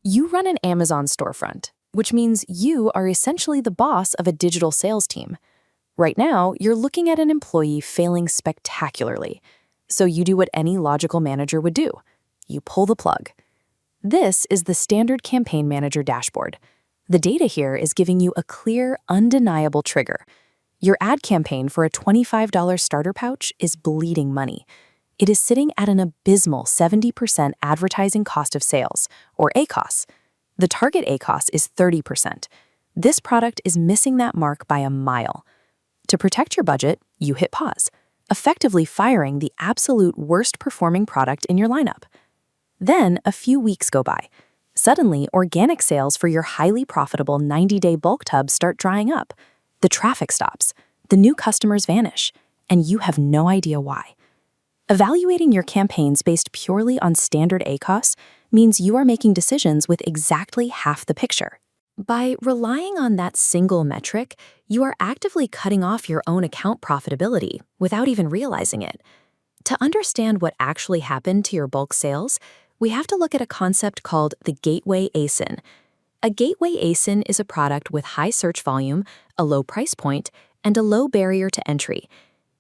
You run an Amazon storefront, which means you are essentially the boss of a digital sales team. Right now, you're looking at an employee failing spectacularly. So you do what any logical manager would do. You pull the plug. This is the standard Campaign Manager dashboard. The data here is giving you a clear, undeniable trigger. Your ad campaign for a $25 starter pouch is bleeding money. It is sitting at an abysmal 70% advertising cost of sales, or ACOS. The target ACOS is 30%. This product is missing that mark by a mile. To protect your budget, you hit pause, effectively firing the absolute worst performing product in your lineup. Then a few weeks go by. Suddenly, organic sales for your highly profitable 90-day bulk tubs start drying up. The traffic stops, the new customers vanish, and you have no idea why. Evaluating your campaigns based purely on standard ACOS means you are making decisions with exactly half the picture. By relying on that single metric, you are actively cutting off your own account profitability without even realizing it. To understand what actually happened to your bulk sales, we have to look at a concept called the Gateway ASIN. A Gateway ASIN is a product with high search volume, a low price point, and a low barrier to entry.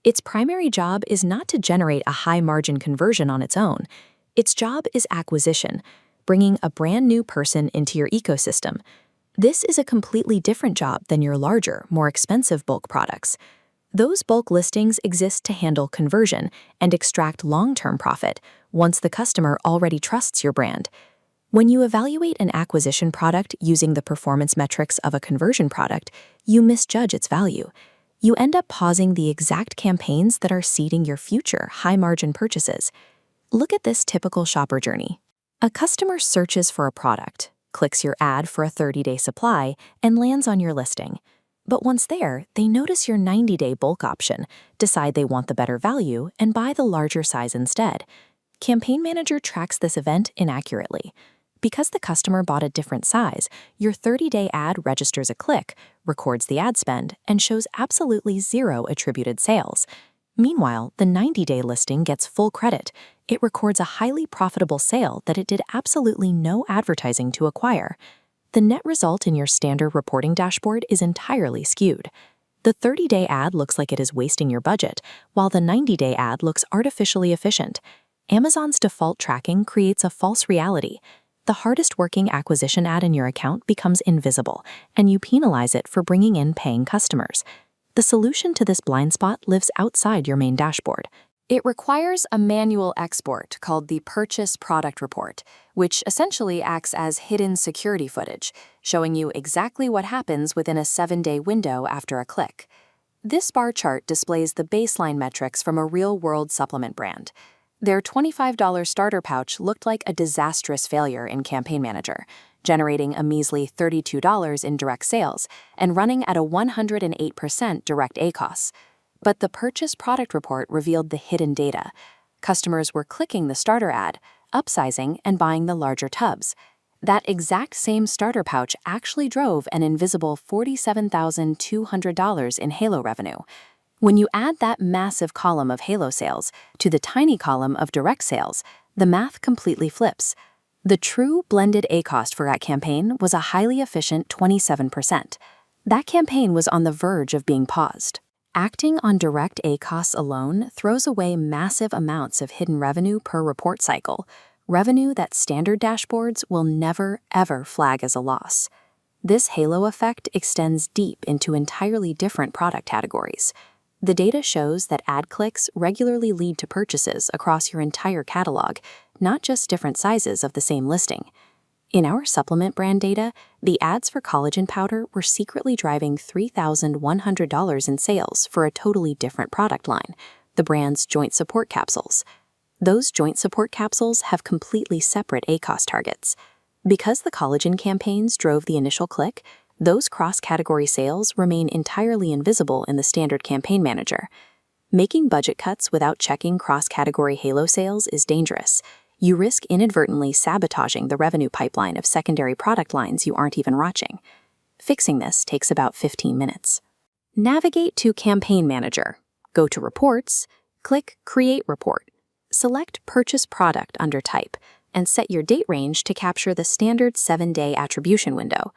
Its primary job is not to generate a high-margin conversion on its own. Its job is acquisition, bringing a brand new person into your ecosystem. This is a completely different job than your larger, more expensive bulk products. Those bulk listings exist to handle conversion and extract long-term profit once the customer already trusts your brand. When you evaluate an acquisition product using the performance metrics of a conversion product, you misjudge its value. You end up pausing the exact campaigns that are seeding your future high-margin purchases. Look at this typical shopper journey. A customer searches for a product, clicks your ad for a 30-day supply, and lands on your listing. But once there, they notice your 90-day bulk option, decide they want the better value, and buy the larger size instead. Campaign Manager tracks this event inaccurately. Because the customer bought a different size, your 30-day ad registers a click, records the ad spend, and shows absolutely zero attributed sales. Meanwhile, the 90-day listing gets full credit. It records a highly profitable sale that it did absolutely no advertising to acquire. The net result in your standard reporting dashboard is entirely skewed. The 30-day ad looks like it is wasting your budget, while the 90-day ad looks artificially efficient. Amazon's default tracking creates a false reality. The hardest working acquisition ad in your account becomes invisible, and you penalize it for bringing in paying customers. The solution to this blind spot lives outside your main dashboard. It requires a manual export called the Purchase Product Report, which essentially acts as hidden security footage, showing you exactly what happens within a 7-day window after a click. This bar chart displays the baseline metrics from a real-world supplement brand. Their $25 starter pouch looked like a disastrous failure in Campaign Manager, generating a measly $32 in direct sales and running at a 108% direct ACOS. But the Purchase Product Report revealed the hidden data. Customers were clicking the starter ad, upsizing, and buying the larger tubs. That exact same starter pouch actually drove an invisible $47,200 in Halo revenue. When you add that massive column of Halo sales to the tiny column of direct sales, the math completely flips. The true blended ACOS for that campaign was a highly efficient 27%. That campaign was on the verge of being paused. Acting on direct ACOS alone throws away massive amounts of hidden revenue per report cycle, revenue that standard dashboards will never, ever flag as a loss. This halo effect extends deep into entirely different product categories. The data shows that ad clicks regularly lead to purchases across your entire catalog, not just different sizes of the same listing. In our supplement brand data, the ads for collagen powder were secretly driving $3,100 in sales for a totally different product line, the brand's joint support capsules. Those joint support capsules have completely separate ACOS targets. Because the collagen campaigns drove the initial click, those cross-category sales remain entirely invisible in the standard Campaign Manager. Making budget cuts without checking cross-category Halo sales is dangerous. You risk inadvertently sabotaging the revenue pipeline of secondary product lines you aren't even watching. Fixing this takes about 15 minutes. Navigate to Campaign Manager. Go to Reports, click Create Report. Select Purchase Product under Type, and set your date range to capture the standard 7-day attribution window.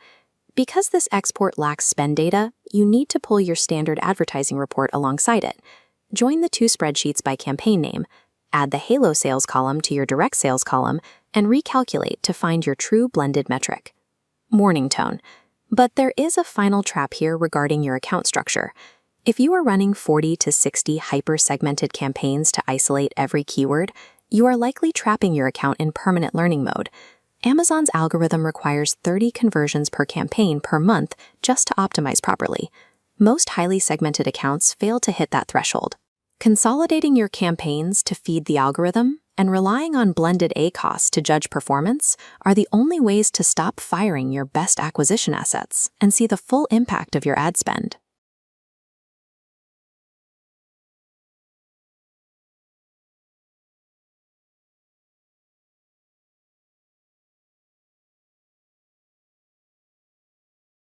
Because this export lacks spend data, you need to pull your standard advertising report alongside it. Join the 2 spreadsheets by campaign name, add the Halo sales column to your direct sales column, and recalculate to find your true blended metric. Morning tone. But there is a final trap here regarding your account structure. If you are running 40 to 60 hyper-segmented campaigns to isolate every keyword, you are likely trapping your account in permanent learning mode. Amazon's algorithm requires 30 conversions per campaign per month just to optimize properly. Most highly segmented accounts fail to hit that threshold. Consolidating your campaigns to feed the algorithm and relying on blended ACoS to judge performance are the only ways to stop firing your best acquisition assets and see the full impact of your ad spend.